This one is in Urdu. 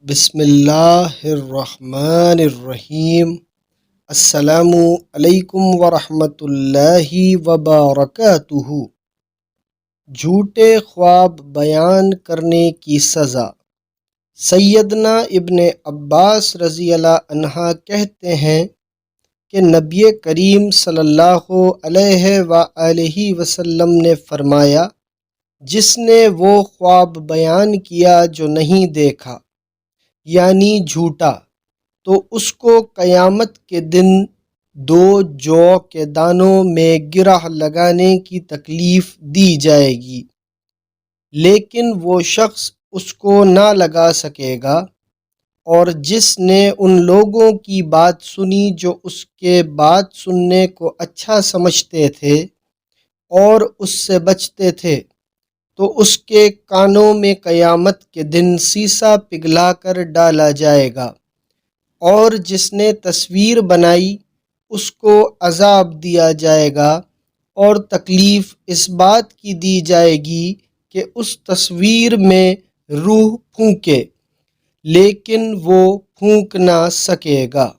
بسم اللہ الرحمن الرحیم۔ السلام علیکم ورحمۃ اللہ وبرکاتہ۔ جھوٹے خواب بیان کرنے کی سزا۔ سیدنا ابن عباس رضی اللہ عنہ کہتے ہیں کہ نبی کریم صلی اللہ علیہ وآلہ وسلم نے فرمایا، جس نے وہ خواب بیان کیا جو نہیں دیکھا، یعنی جھوٹا، تو اس کو قیامت کے دن 2 جو کے دانوں میں گرہ لگانے کی تکلیف دی جائے گی، لیکن وہ شخص اس کو نہ لگا سکے گا، اور جس نے ان لوگوں کی بات سنی جو اس کے بات سننے کو اچھا سمجھتے تھے اور اس سے بچتے تھے، تو اس کے کانوں میں قیامت کے دن سیسا پگھلا کر ڈالا جائے گا، اور جس نے تصویر بنائی اس کو عذاب دیا جائے گا، اور تکلیف اس بات کی دی جائے گی کہ اس تصویر میں روح پھونکے، لیکن وہ پھونک نہ سکے گا۔